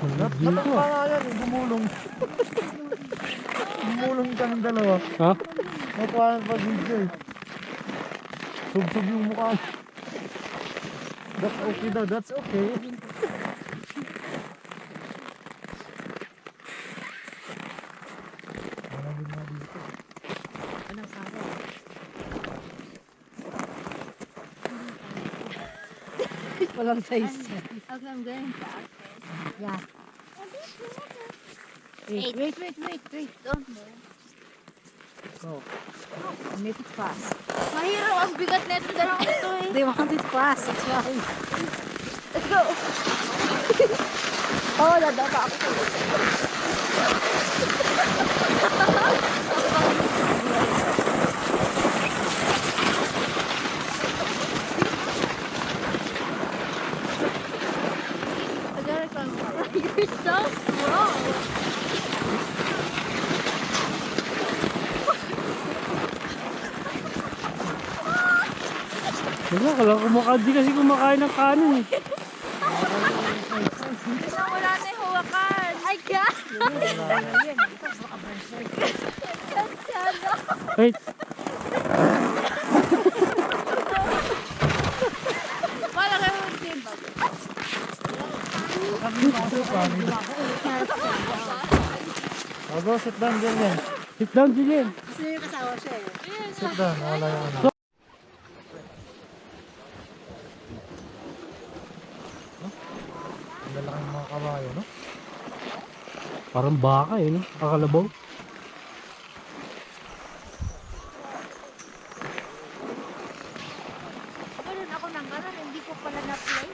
Natakpa nga yan, gumulong. Gumulong kami dalawa. Ha? Natuwa pa video eh. Sub-sub yung mukha. That's okay daw, that's okay. Walang size. Okay, I'm going back. Yeah. Wait. Don't move. Go. Make it fast. Mahirap ang bigat neto dalawang ito eh. They want it fast. That's why. Let's go. Oh, dadapa ako sa You're so strong. Wala, di kasi kumakain ng kanin eh. Wala na yung hawakan. Ay, God! Wait, Wala kayo yung timba. Go, sit down dyan yan. sit down, Jillian. Gusto niya yung kasawa siya eh. Sit down, wala yung ano. Ang lalaking mga kabayo, no? Parang baka eh, no? Kakalabaw. Ganun ako nang ganun. Hindi ko pala na-play.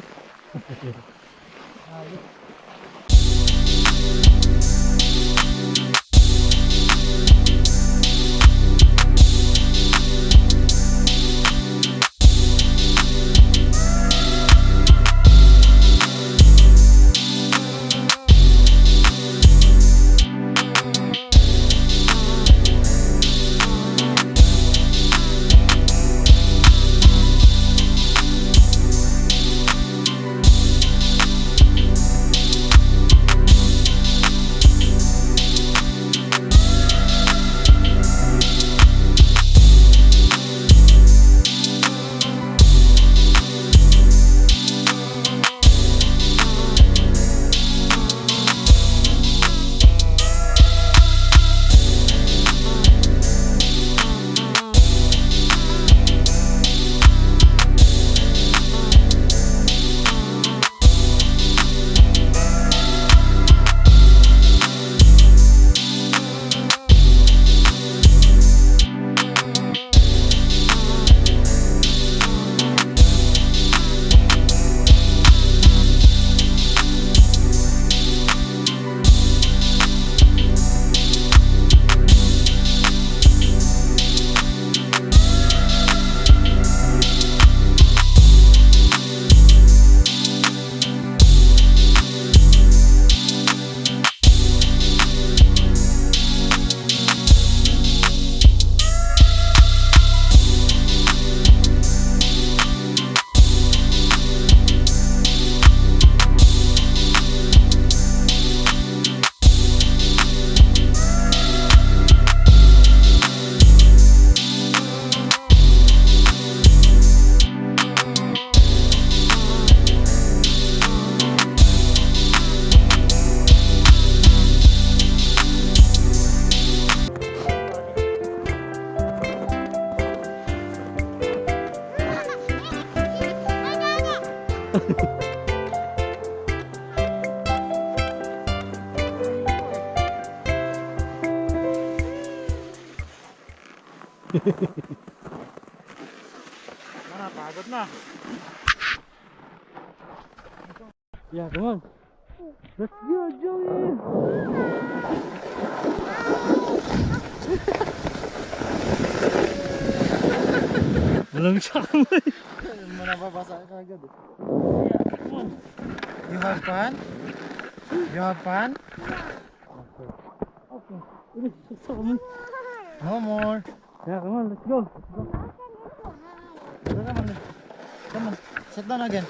Pagod na. Yeah, come on. Let's go, Joey. Walang sa kamay. Manababasa ka agad eh. You have fun? You have fun? Okay. Sa kamay. No more. Yeah, come on, let's go. Come on. Sit down again.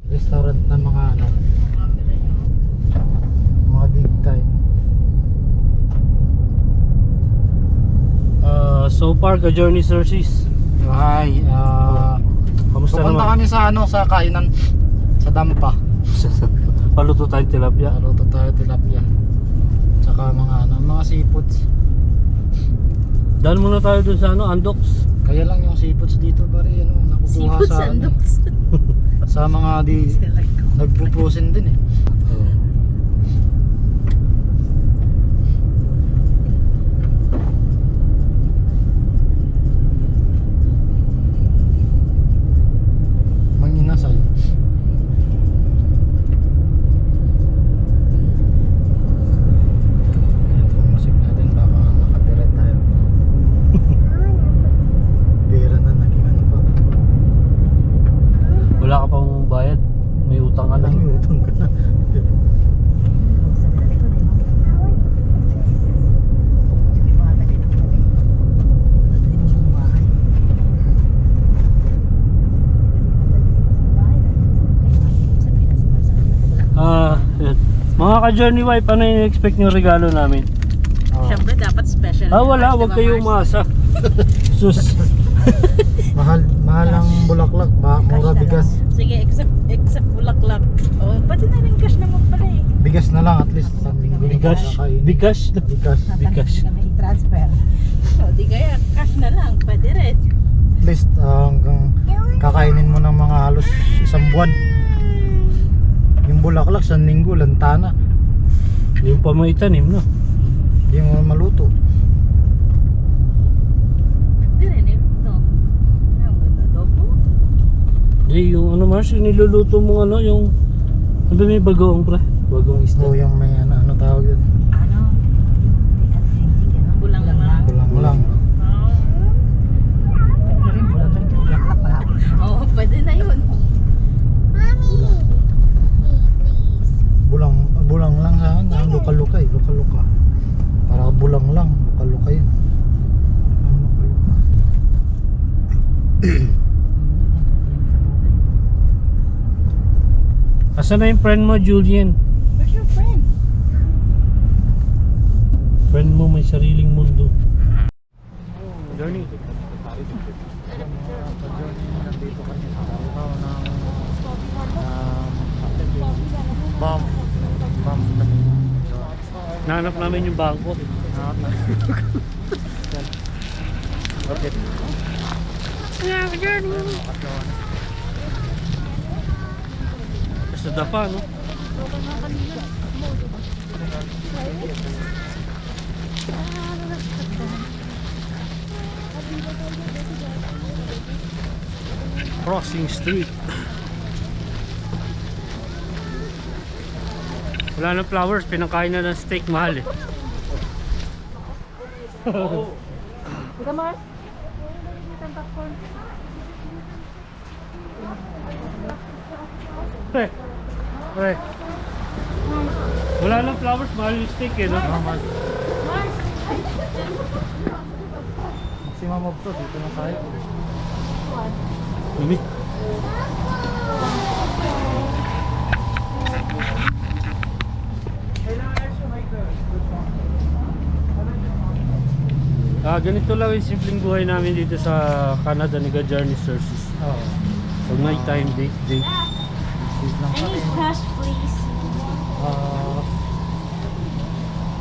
Restaurant na mga ano, mga big time. So far ka Journey Services. Hi, Kamusta pupunta naman? kami sa ano, sa kainan sa Dampa. Paluto tayo tilapia. Luto tayo tilapia. Tsaka mga ano, mga seafoods. Daan muna tayo dun sa ano, Andox. Kaya lang yung seafoods dito pare, ano, nakukuha Seafood sa ano, sandals. sa mga di nagpupusin din eh. Manginasal. Ito ang musik natin, baka makapiret tayo. Pera na naging ano pa. Wala ka pang bayad. May utang ka na. May utang ka na. Mga ka-journey wife, ano yung expect nyo regalo namin? Oh. Siyempre, dapat special. Wala, huwag kayong umasa. Sus. Mahal ang bulaklak, mura bigas. Sige, except bulaklak. Oh, pati na rin cash naman pala eh. Bigas na lang at least sa linggo. Bigas. Bigas. Bigas. Bigas. i-transfer. So, di kaya cash na lang. Pwede rin. At least hanggang kakainin mo ng mga halos isang buwan. Yung bulaklak sa linggo, lantana. Yung pa may tanim, no? Hindi mo maluto. Pwede rin eh. No. Ang ganda adobo. Yung ano Mars, yung niluluto mong ano, yung... Ano ba may bagoong pre? Bagoong isda. So yung may ano tawag yun. Ano? Bulang lang. Kulang lang. Pwede rin bulaklak pala. Oo, pwede na yun. Bulang lang sa akin. Luka-luka eh. Luka-luka. Para bulang lang. Luka-luka yun. Luka-luka. Asan na yung friend mo, Julian? Where's your friend? Friend mo may sariling mundo. Journey. Nandito kami sa araw ng bomb kami. Nahanap namin yung bangko. Okay. Sa dapa, no? Crossing Street. Wala na flowers, pinakain na ng steak, mahal eh. Ika Mars? Isang popcorn. Pre, pre. Wala na flowers, mahal yung steak eh, no? Mars! Maximum of to. Dito na tayo. Lamig. Ganito lang yung simpleng buhay namin dito sa Canada ni Journey Services. Oo. Pag may time, date. This lang I kami. need cash, please.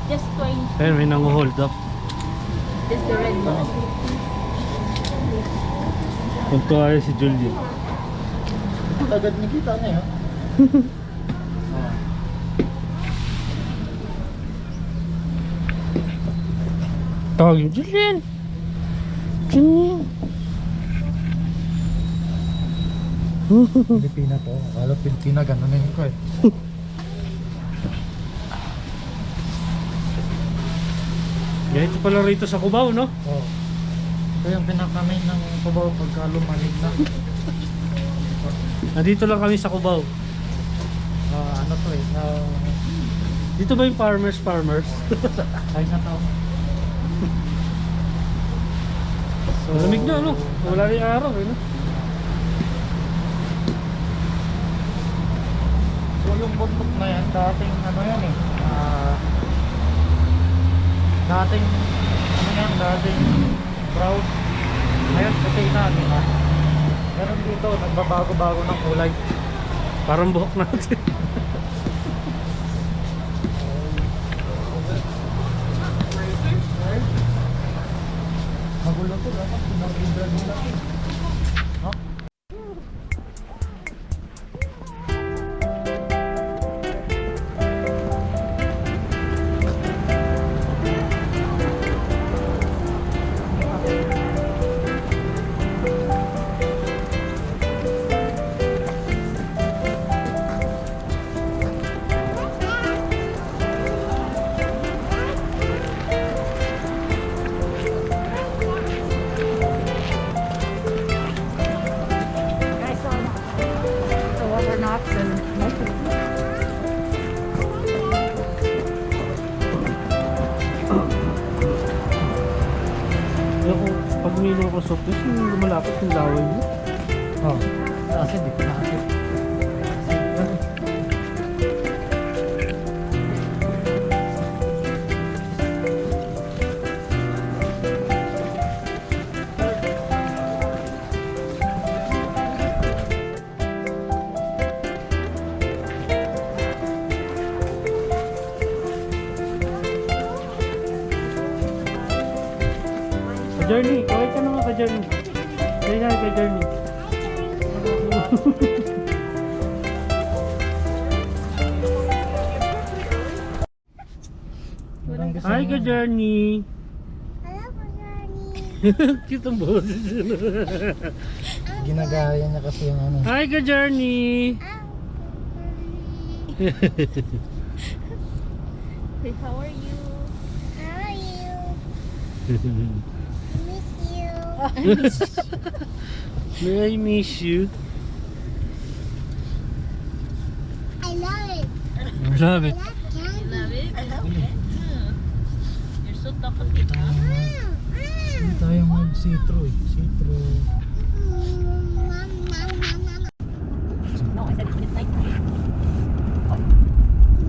Just 20. Ayun, may nangu-hold up. This the red one. Punto tayo si Julian. Agad nakita na yun. Tawag yung Julian! Julian! Pilipina to. Akala Pilipina, ganunin ko eh. Ganito pala rito sa Cubao, no? Oo. Ito yung pinakamain ng Cubao pagka lumanig na. Nandito lang kami sa Cubao. Ano to eh. Dito ba yung farmers? Ay na tao. Malamig na, no? Wala rin araw, eh, no? So yung bundok na yan, dating ano yan eh. Dating brown. Ngayon puti na, di ba? Meron dito, nagbabago-bago ng kulay. Parang buhok natin. Magulo to, dapat pinag-vlog nila. No? Guys, the water knocks and Yung pag uminom ako soft drinks, yung lumalapit yung laway mo. Oo. Kasi di ko nakakit. Journey, kaway ka naman ka Journey. Say hi kay Journey. Parang gusto Hi mo- ka Journey. Cute ang boses. Ginagaya niya kasi yung ano. Hi ka Journey. Hey, how are you? May I miss you? Love it. You're so talkative, ha? Hindi tayo mag-citro eh. Citro. No, I said it's midnight.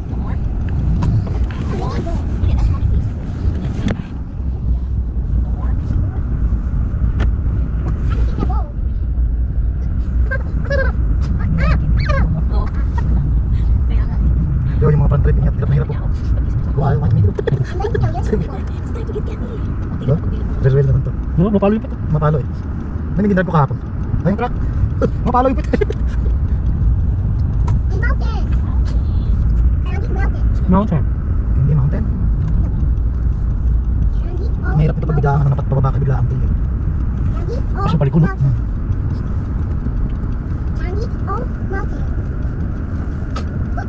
No more? Yeah, that's money, please. No more? Oh. Kaya nga. Yo, yung mga pan-trip, hirap na hirap po. Wow, yung mga tumigil. It's time to get candy. Diba? Very well naman to. No, mapalo yung pato. Mapalo eh. May naging drive ko kahapon. Ayun truck. Mapalo yung pit. Mountain. Hindi mountain. Mahirap ito pag biglaan ano dapat pababa ka bigla ang tingin. Kasi palikod.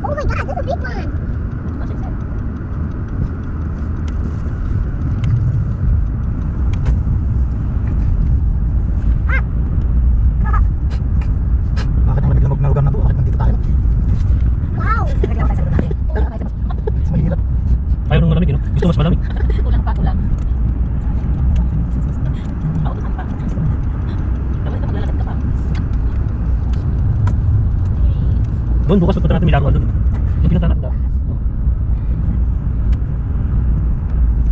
Oh my god, that's a big one! What's it say? Bakit ang lamig-lamog na lugar na to? Bakit nandito tayo? Wow! Mas mahirap. Ayaw nung malamig, no? Gusto mas malamig. Kulang pa, kulang. Pautuhan pa. Dapat ka maglalakad ka pa. Doon, bukas magpunta natin Milagro doon. Yung pinunta natin.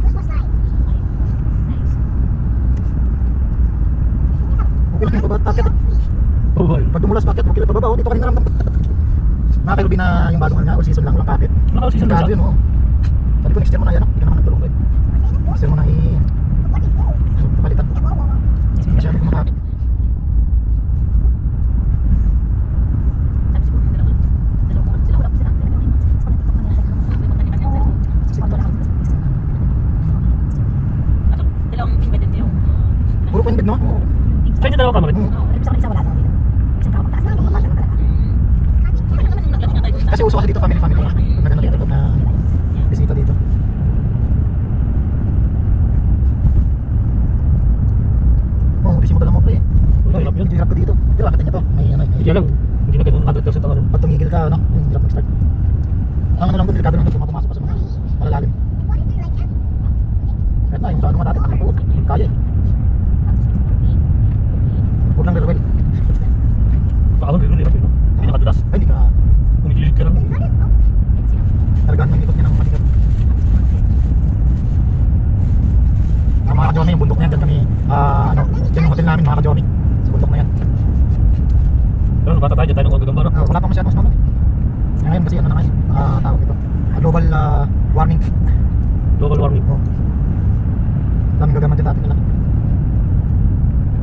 Christmas light. Nice. Okay lang yung baba packet. Oh boy. Pag dumulas packet, okay lang pababa. Oh, dito ka rin naramdam. Nakakailubi na yung bagong ano nga, all season lang walang packet. Naka-season na Sigurado siya. yun, oh. Sabi ko, next year mo na yan, oh. Hindi ka naman nagtulong rin. Next year mo na palitan. Masyado kumakapit. Sabi siguro, dalawa sila wala pa sila. Dalawang embedded yung Puro po inbid, no? Oo. Kaya yung dalawa ka malit. isa wala daw. Isang tao magtaas na talaga. Ano naman yung naglaro niya tayo Kasi uso kasi dito family. Maganda dito pag na bisita dito. Oh, di mo dala mo pre. Hirap yun. Hirap ko dito. Hirap ka niya to. May ano, may. Kaya lang, hindi na ganun 100% ang ano. Pag tumigil ka, ano, yung hirap mag-start. Ang ano lang doon, delikado lang doon, pumasok pa sa mga malalalim. Kahit na, yung sa ano nga natin, ako, kaya eh. Huwag lang rebel. Paano rin hirap yun, no? Hindi nakadulas. Ay, hindi ka. Kumigilid ka lang. Talagaan mo yung ikot niya ng matigat. Ang mga ka-Johnny, yung bundok niyan, dyan kami, ano, dyan yung hotel namin, mga ka-Johnny. Sa bundok na yan. Pero nung bata tayo, dyan tayo ng gagambara. Wala pa masyadong mas mamang. Ngayon kasi ano na ngayon, tawag ito. Global warming. Global warming. Oh. Daming gagamad din dati nila.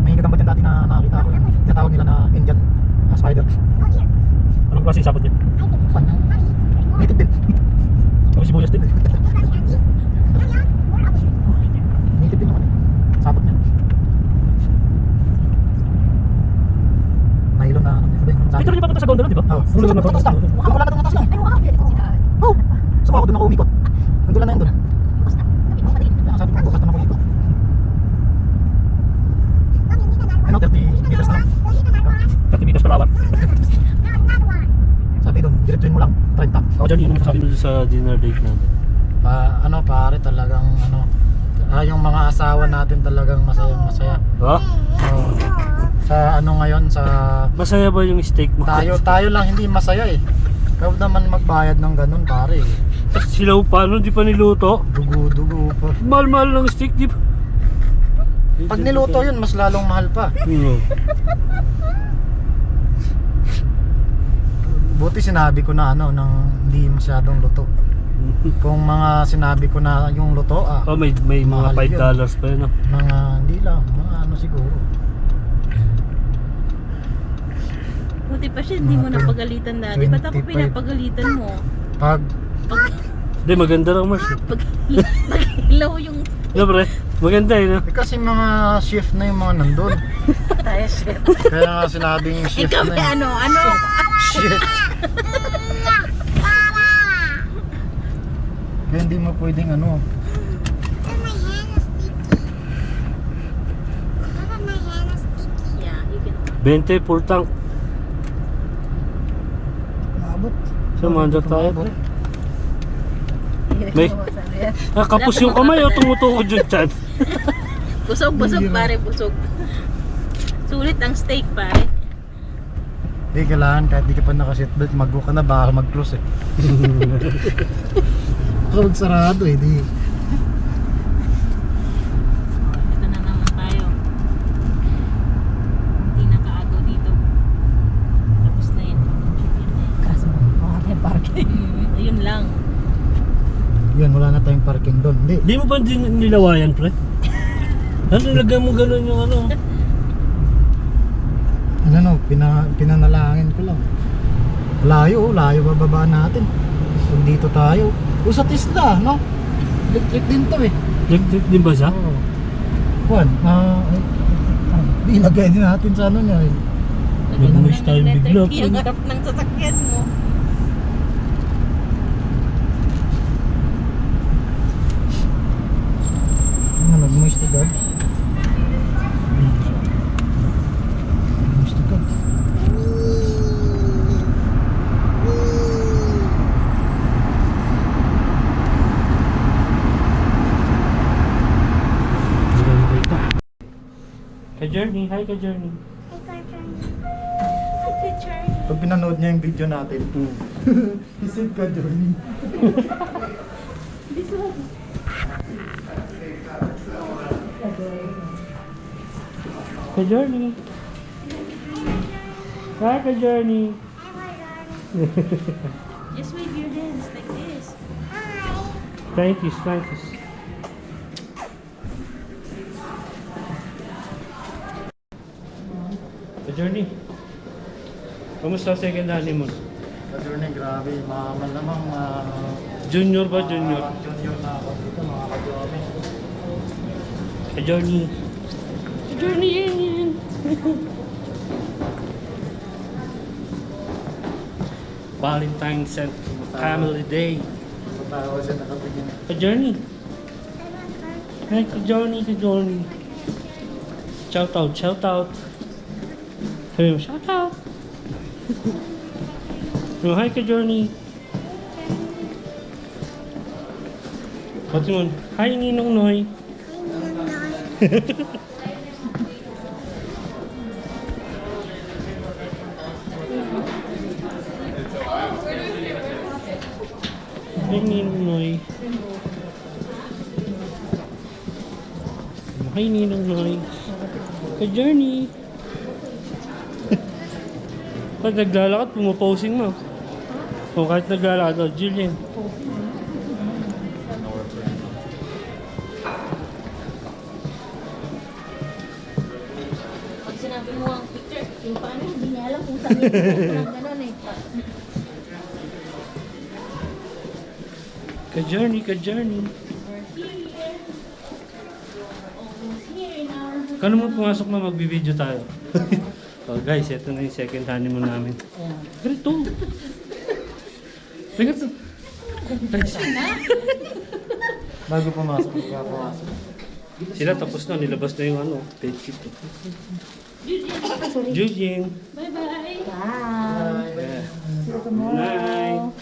May gagamad din dati na nakakita ko. Tinatawag nila na Indian spider. Anong klase yung sapot niya? Pan. Native din. Ako sibuyas din. Native din naman. Sapot niya. Nylon na ano. Picture niya papunta sa gondola, di ba? Oo. Ano na Tatas lang. Wala na doon tatas lang. Ay, wow, pwede ko sila. Oh. Saka ako doon ako umikot. Nandun na yun doon. Kaya sabi ko bukas na ako ikot. Ano, 30 meters na lang. 30 meters per hour. Sabi doon, diretsuin mo lang, 30. Ako dyan, yun ang sabi mo sa dinner date natin. Ano pare, talagang ano, yung mga asawa natin talagang masaya. Ha? Sa ano ngayon, sa Masaya ba yung steak mo? tayo lang hindi masaya eh. Ikaw naman magbayad ng ganun pare. Tapos silaw pa, no? Di pa niluto? Dugo pa. Mahal-mahal ng steak, di ba? Pag niluto yun, mas lalong mahal pa. Oo. Buti sinabi ko na ano, nang hindi masyadong luto. Kung mga sinabi ko na yung luto, Oh, may mga Mahal yun. $5 pa yun. mga hindi lang, mga ano siguro. Buti pa siya, hindi mo Mga napagalitan dati. Ba't ako 25. pinapagalitan mo? Pag Hindi, maganda lang Mars. Pag hilaw yung Yeah, pre. Maganda no? kasi mga shift na yung mga nandun. tayo shit. Kaya nga sinabing shift Ikaw na yun. ano? Shit. Kaya hindi mo pwedeng ano. And my hand is sticky. Look at my hand is sticky. Yeah, you can. 20 full tank. Maabot. So, mandar tayo, pre. May- Sabi yan. Kapos yung kamay o tumutukod yung chan. Busog, pare, busog. Sulit ang steak, pare. Hindi, kailangan kahit di ka pa naka-seatbelt, mag-go ka na, baka mag-close eh. Baka magsarado eh, di. Ito na naman tayo. Hindi nakaagaw dito. Tapos na yun. Kaso, mga tayo parking. Ayun lang. Yun, wala na tayong parking doon. Hindi. Di mo ba din nilawayan, pre? Ano, nilagay mo ganun yung ano? Ano, pinanalangin ko lang. Layo, layo bababa natin. So, dito tayo. Sa Tesla, no? Electric din to eh. Electric din ba siya? Oo. Kuwan, ilagay din natin sa ano niya eh. Nag-miss tayo bigla. Yung harap ng sasakyan mo. Ano, nag-moist agad. Nag-moist agad. Hindi ka nakita. Ka-journey, hi ka-journey. Pag pinanood niya yung video natin, isip ka, Johnny. Ka-journey. Hi ka-journey. Just wave your hands like this. Thankies, thankies. Ka-journey. Kamusta second honeymoon? Sa Johnny, grabe. Maman namang Junior ba, junior? junior na ako dito, mga ka-Johnny. Ka-journey. Ka-journey yan. Valentine's and Family Day. Patawa siya nakatingin. Ka-journey. Hi, ka-journey, ka-journey. Shout out, shout out. Sabi mo, shout out. Oh, hi, ka-journey. Pati mo, hi, Ninong Noy. Hi, Ninong Noy. Hi, Ninong Noy. Ka-journey. Pag naglalakad, pumaposing mo. O kahit naglalakad, oh, Julian. Pag sinabi mo ang picture, yung paano, hindi niya alam kung saan yung gano'n eh. Ka-journey, ka-journey. Kano mo pumasok na magbibideo tayo? Oh guys, ito na yung second honeymoon namin. Ganito. Ganito. Guys, Bago pumasok, kaya pumasok. sila tapos na, nilabas na yung ano, bedsheet. Julian. Bye-bye. Yeah. Night.